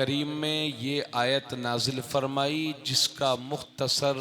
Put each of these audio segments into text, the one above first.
करीम में ये आयत नाजिल फरमाई जिसका मुख्तसर,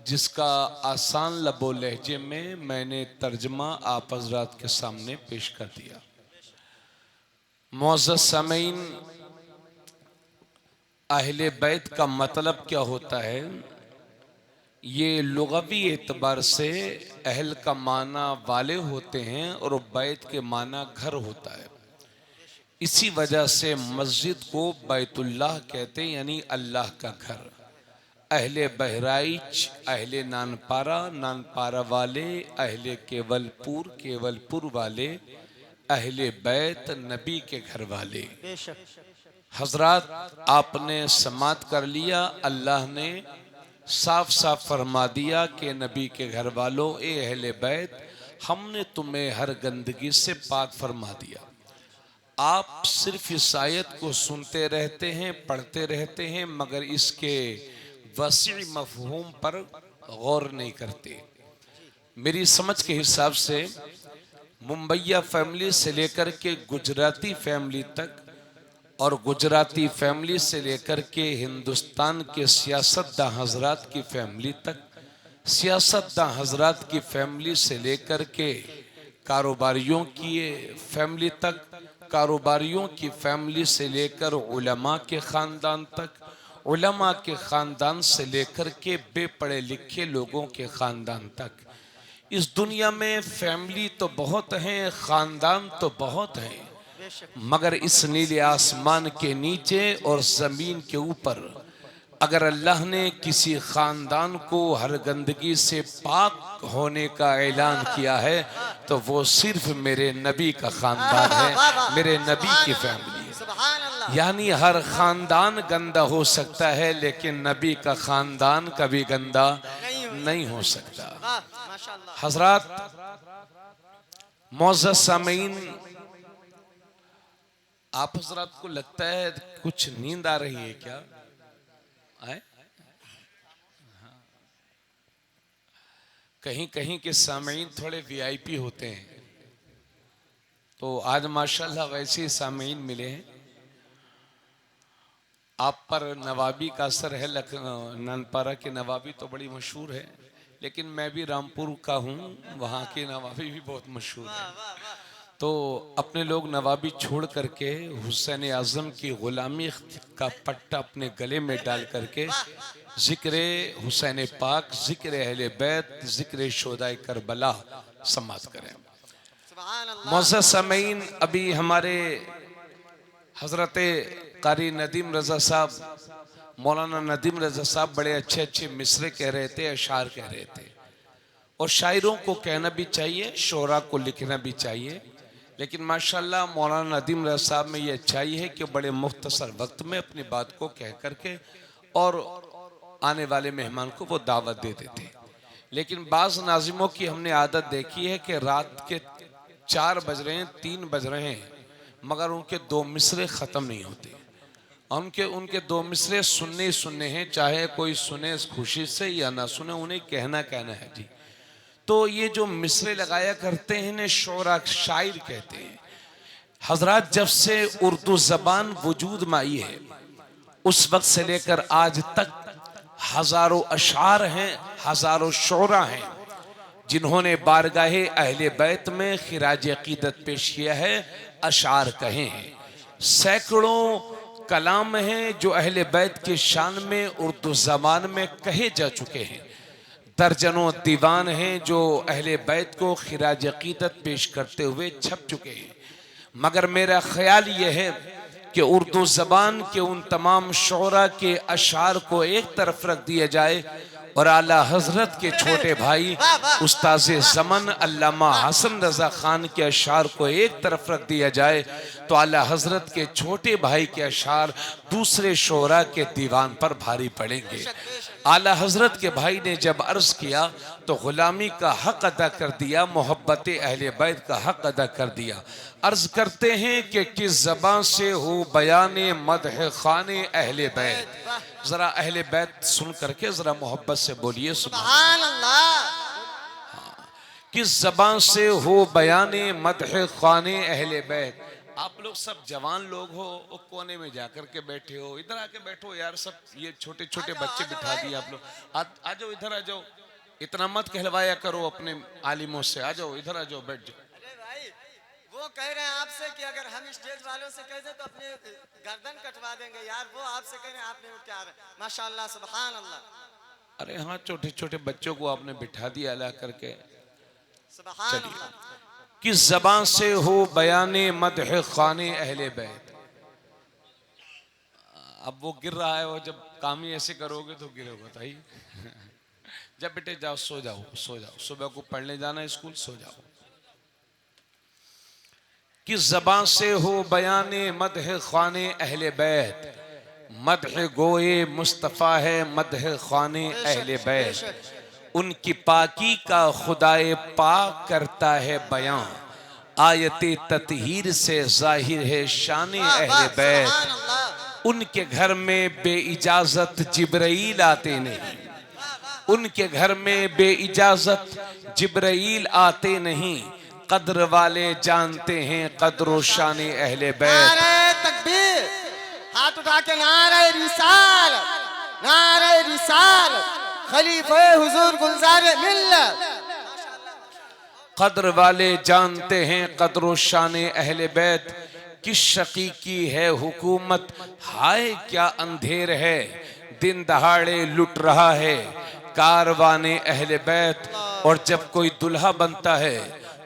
जिसका आसान लबो लहजे में मैंने तर्जमा आप हज़रात के सामने पेश कर दिया। मुअज़्ज़ज़ सामीन, अहले बैत का मतलब क्या होता है? ये लुग़वी एतबार से अहल का माना वाले होते हैं और बैत के माना घर होता है। इसी वजह से मस्जिद को बैतुल्लाह कहते हैं, यानी अल्लाह का घर। अहले बहराइच, अहले नानपारा, नानपारा वाले, अहले केवलपुर, केवलपुर वाले, अहले बैत, नबी के घर वाले। हजरात, आपने समात कर लिया, अल्लाह ने साफ साफ फरमा दिया कि नबी के घर वालों, ए अहले बैत, हमने तुम्हें हर गंदगी से पाक फरमा दिया। आप सिर्फ इस आयत को सुनते रहते हैं, पढ़ते रहते हैं, मगर इसके वसी मफहूम पर गौर नहीं करते। मेरी समझ के हिसाब से मुंबईया फैमिली से लेकर के गुजराती फैमिली तक और गुजराती फैमिली से लेकर के हिंदुस्तान के सियासतदां हजरात की फैमिली तक, सियासतदां हजरात की फैमिली से लेकर के कारोबारियों की फैमिली तक, कारोबारियों की फैमिली से लेकर उलमा के ख़ानदान तक, उलमा के ख़ानदान से लेकर के बेपढ़े लिखे लोगों के ख़ानदान तक, इस दुनिया में फैमिली तो बहुत हैं, ख़ानदान तो बहुत हैं, मगर इस नीले आसमान के नीचे और ज़मीन के ऊपर अगर अल्लाह ने किसी ख़ानदान को हर गंदगी से पाक होने का ऐलान किया है तो वो सिर्फ मेरे नबी का ख़ानदान है, मेरे नबी की फैमिली। यानी हर ख़ानदान गंदा हो सकता है लेकिन नबी का ख़ानदान कभी गंदा नहीं हो सकता। हज़रात, मुअज़्ज़ज़ सामीन, आप हज़रात को लगता है कुछ नींद आ रही है क्या? आए? कहीं कहीं के सामीन थोड़े वीआईपी होते हैं, तो आज माशाल्लाह वैसे ही सामीन मिले हैं। आप पर नवाबी का असर है, नानपारा की नवाबी तो बड़ी मशहूर है, लेकिन मैं भी रामपुर का हूँ, वहाँ की नवाबी भी बहुत मशहूर है। तो अपने लोग नवाबी छोड़ करके हुसैन आज़म की गुलामी का पट्टा अपने गले में डाल करके जिक्र हुसैन पाक, जिक्र अहले बैत, जिक्र शोदाए करबला समात करें। मुअज़्ज़ज़ सामीन, अभी हमारे हजरत कारी नदीम रज़ा साहब, मौलाना नदीम रज़ा साहब बड़े अच्छे अच्छे मिसरे कह रहे थे, अशार कह रहे थे, और शायरों को कहना भी चाहिए, शोरा को लिखना भी चाहिए, लेकिन माशाल्लाह मौलाना नदीम रज़ा साहब में ये अच्छाई है कि बड़े मुख्तसर वक्त में अपनी बात को कह करके और आने वाले मेहमान को वो दावत दे देते। लेकिन बाज़ नाज़िमों की हमने आदत देखी है कि रात के 4 बज रहे हैं, 3 बज रहे हैं, मगर उनके 2 मिसरे ख़त्म नहीं होते। उनके 2 मिसरे सुनने ही सुनने हैं, चाहे कोई सुने खुशी से या ना सुने, उन्हें कहना है जी। तो ये जो मिसरे लगाया करते हैं इन्हें शोरा, शायर कहते हैं। हजरात, जब से उर्दू जबान वजूद में आई है उस वक्त से लेकर आज तक हजारों अशार हैं, हजारों शोरा हैं जिन्होंने बारगाहे अहले बैत में खिराज अकीदत पेश किया है, अशार कहे हैं। सैकड़ों कलाम हैं जो अहले बैत के शान में उर्दू जबान में कहे जा चुके हैं। दर्जनों दीवान हैं जो अहले बैत को खिराज अकीदत पेश करते हुए छप चुके हैं। मगर मेरा ख्याल यह है कि उर्दू ज़बान के उन तमाम शोरा के अशार को एक तरफ रख दिया जाए और आला हजरत के छोटे भाई उस्ताज़े ज़मन अल्लामा हसन रज़ा खान के अशार को एक तरफ रख दिया जाए तो आला हजरत के छोटे भाई के अशार दूसरे शोरा के दीवान पर भारी पड़ेंगे। आला हजरत के भाई ने जब अर्ज किया तो गुलामी का हक अदा कर दिया, मोहब्बत अहले बैत का हक अदा कर दिया। अर्ज करते हैं कि किस ज़बान से हो बयाने मदह खाने अहले बैत। जरा अहले बैत सुन करके जरा मोहब्बत से बोलिए सुभान अल्लाह। किस ज़बान से हो बयाने मदह खाने अहले बैत। आप लोग सब जवान लोग हो, वो कोने में जाकर के बैठे हो, इधर आके बैठो यार। सब ये छोटे छोटे बच्चे बिठा दिए आप लोग। आ जाओ इधर, आ जाओ। इतना मत कहलवाया करो अपने आलिमों से। आ जाओ इधर, आ जाओ, बैठ जाओ। अरे भाई, वो कह रहे हैं आपसे कि अगर हम स्टेज वालों से कह दें तो अपने गर्दन कटवा देंगे यार। वो आपसे कह रहे हैं, आपने क्या माशाल्लाह सुभान अल्लाह। अरे हाँ, छोटे छोटे बच्चों को आपने बिठा दिया ला करके। सुभान अल्लाह। किस ज़बान से हो बयाने मदह खाने अहले बैत। अब वो गिर रहा है, वो जब काम ही ऐसे करोगे तो गिरोगे भाई। जब बेटे जाओ, सो जाओ, सो जाओ, सुबह को पढ़ने जाना स्कूल, सो जाओ। किस ज़बान से हो बयाने मदह खाने अहले बैत। मदह गोए मुस्तफ़ा है मदह खाने अहले बैत। उनकी पाकी का खुदाए पाक करता है बयां। आयते ततहीर से जाहिर है शान अहले बैत। उनके घर में बेइजाजत जिब्राइल आते नहीं। उनके घर में बेइजाजत जिब्राइल आते नहीं। कद्र वाले जानते हैं कद्र शान अहले बैत। नारे तकबीर, हाथ उठा के नारे रिसाल, नारे रिसाल, खलीफे हुजूर गुलजार मिल्लत। कद्र वाले जानते हैं कद्र शान अहले बैत। किस शकी की है हुकूमत, हाय क्या अंधेर है। दिन दहाड़े लुट रहा है कारवाने अहले बैत। और जब कोई दुल्हा बनता है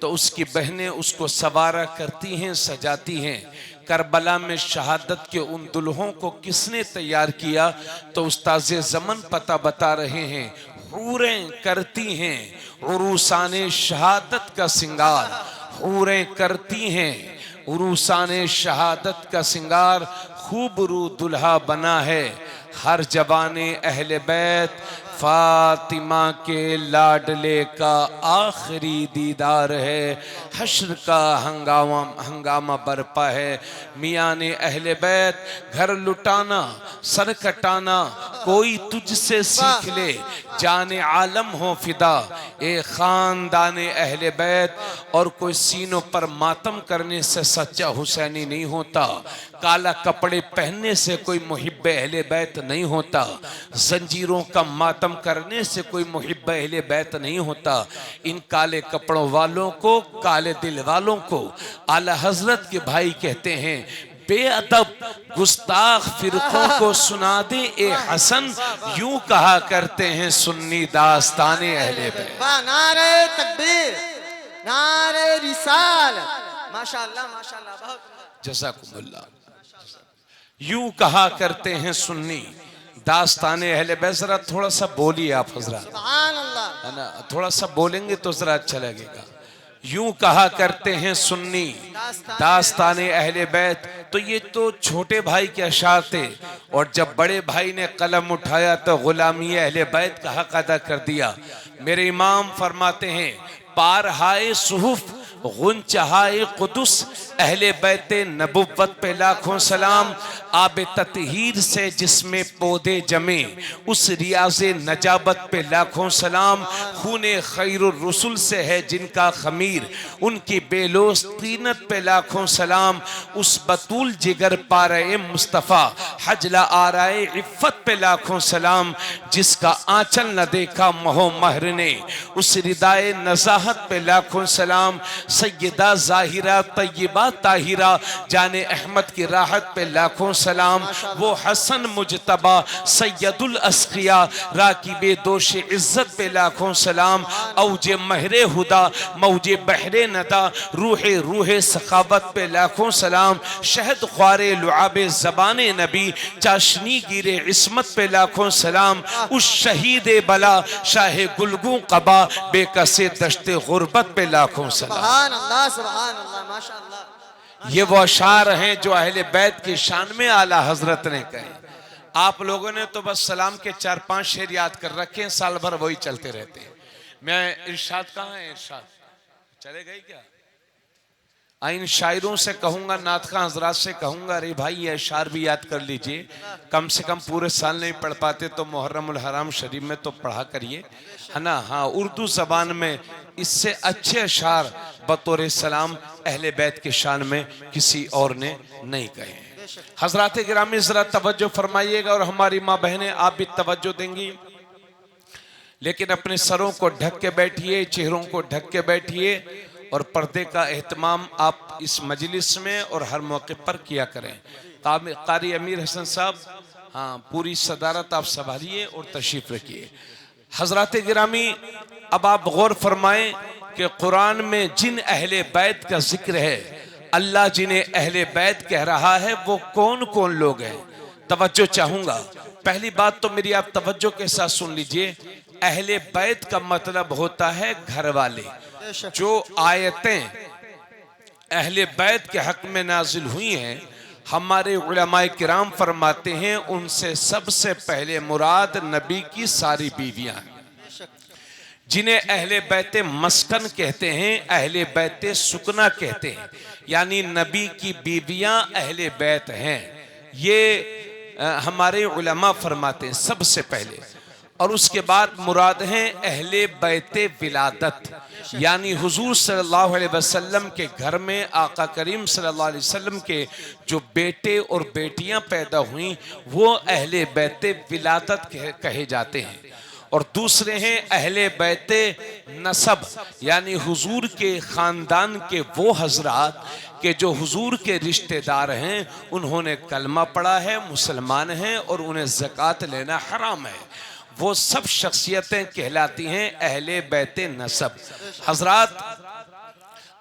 तो उसकी बहनें उसको सवारा करती हैं, सजाती हैं। करबला में शहादत के उन दुल्हों को किसने तैयार किया, तो उस्ताज़े ज़मन पता बता रहे हैं। हूरें करती हैं उरूसाने शहादत का सिंगार। हूरें करती हैं उरूसाने शहादत का सिंगार। खूब रू दुल्हा बना है हर जवाने अहले बैत। फातिमा के लाडले का आखिरी दीदार है। हश्र का हंगामा बरपा है। मियाँ ने अहले बैत घर लुटाना सर कटाना कोई तुझसे सीख ले। जाने आलम हो फिदा ए खानदाने अहले बैत। और कोई सीनों पर मातम करने से सच्चा हुसैनी नहीं होता। काला कपड़े पहनने से कोई मुहिब्बे अहले बैत नहीं होता। जंजीरों का मातम करने से कोई मुहिब्बे अहले बैत नहीं होता। इन काले कपड़ों वालों को, काले दिल वालों को आला हजरत के भाई कहते हैं। बेअदब गुस्ताख फिरकों को सुना दे ए हसन। यूं कहा करते हैं सुन्नी दास्ताने अहले बैत। नारे तकबीर, नारे रिसाल, माशाल्लाह माशाल्लाह, बहुत जज़ाकुमुल्लाह। यूं कहा करते हैं सुन्नी दास्ताने अहले बैत। जरा थोड़ा सा बोलिए आप हजरात, सुभान अल्लाह, है ना, थोड़ा सा बोलेंगे तो जरा अच्छा लगेगा। यूं कहा करते हैं सुन्नी दास्ताने अहले बैत। तो ये तो छोटे भाई के अशार थे। और जब बड़े भाई ने कलम उठाया तो गुलामी अहले बैत का हक अदा कर दिया। मेरे इमाम फरमाते हैं पार हाय सुहुफ गुंचहाए कुदुस अहले बैते नबुव्वत पे लाखों सलाम। आबे ततहीर से जिसमें पौधे जमे उस रियाज़े नजाबत पे लाखों सलाम। खूने खैरुर रसूल से है जिनका खमीर उनकी बेलोस तीनत पे लाखों सलाम। उस बतूल जिगर पारे मुस्तफ़ा हजला आराए इफ़्फ़त पे लाखों सलाम। जिसका आंचल न देखा महो महर ने उस रिदाए नज़ाहत पे लाखों सलाम। सैयदा ज़ाहिरा तय्यबा ताहिरा जाने अहमद की राहत पे लाखों सलाम। वो हसन मुजतबा सैयदुल अस्किया राकिबे दोष इज्जत पे लाखों सलाम। औजे महरे हुदा मौजे बहरे नदा रूहे रूहे सखावत पे लाखों सलाम। शहद ख्वारे लुआबे ज़बाने नबी चाशनी गिरे इस्मत पे लाखों सलाम। उस शहीद बला शाह गुलगू कबा बेकसे दश्ते गुर्बत पे लाखों सलाम। सुभान अल्लाह, सुभान अल्लाह, माशाल्लाह। ये वो अशार हैं जो अहले बैत की शान में आला हजरत ने कहे। आप लोगों ने तो बस सलाम के 4-5 शेर याद कर रखे हैं, साल भर वही चलते रहते हैं। मैं इरशाद कहाँ है, इरशाद चले गई क्या? इन शायरों से कहूँगा, नातखा हजरात से कहूँगा, अरे भाई ये अशार भी याद कर लीजिए, कम से कम पूरे साल नहीं पढ़ पाते तो मुहर्रमुल हराम शरीफ में तो पढ़ा करिए, है ना। हाँ, उर्दू ज़बान में इससे अच्छे अशार बतौर सलाम अहले बैत के शान में किसी और ने नहीं कहे। हजरात गिरामी ज़रा तवज्जो फरमाइएगा, और हमारी माँ बहनें आप भी तवज्जो देंगी, लेकिन अपने सरों को ढक के बैठिए, चेहरों को ढक के बैठिए, और पर्दे का एहतमाम आप इस मजलिस में और हर मौके पर किया करें। कारी अमीर हसन साहब, हाँ, पूरी सदारत आप संभालिए और तशरीफ रखिए। हजरात गिरामी, अब आप गौर फरमाएं कि कुरान में जिन अहले बैत का जिक्र है, अल्लाह जिन्हें अहले बैत कह रहा है वो कौन कौन लोग हैं। तवज्जो चाहूंगा, पहली बात तो मेरी आप तवज्जो के साथ सुन लीजिए। अहले बैत का मतलब होता है घर वाले। जो आयतें अहले बैत के हक में नाजिल हुई हैं, हमारे उलमाए किराम फरमाते हैं उनसे सबसे पहले मुराद नबी की सारी बीवियां हैं, जिन्हें अहले बैते मस्कन कहते हैं, अहले बैते सुकना कहते हैं, यानी नबी की बीवियां अहले बैत हैं। ये हमारे उलमा फरमाते हैं सबसे पहले। और उसके बाद मुराद हैं अहले बैते विलादत, यानी हुजूर सल्लल्लाहु अलैहि वसल्लम के घर में आका करीम सल्लल्लाहु अलैहि वसल्लम के जो बेटे और बेटियां पैदा हुई वो अहले बैते विलादत कहे जाते हैं। और दूसरे हैं अहले बैते नसब, यानी हुजूर के ख़ानदान के वो हजरात के जो हुजूर के रिश्तेदार हैं, उन्होंने कलमा पढ़ा है, मुसलमान हैं और उन्हें ज़कात लेना हराम है, वो सब शख्सियतें कहलाती हैं अहले बैते नसब। हजरात,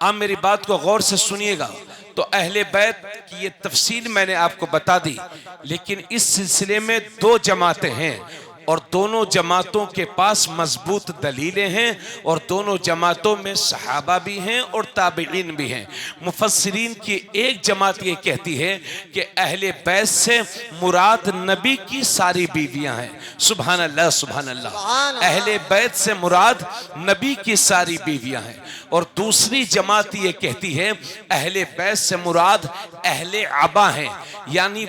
आप मेरी बात को गौर से सुनिएगा। तो अहले बैत की ये तफसील मैंने आपको बता दी, लेकिन इस सिलसिले में दो जमातें हैं और दोनों जमातों के पास मजबूत दलीलें हैं और दोनों जमातों में सहाबा भी हैं और ताबिईन भी हैं। मुफस्सिरीन की एक जमात ये कहती है कि अहले बैत से मुराद नबी की सारी बीवियां हैं। सुभान अल्लाह, सुभान अल्लाह। अहले बैत से मुराद नबी की सारी बीवियां हैं। और दूसरी जमात ये कहती है अहले बैत से मुराद अहले अबा हैं, यानी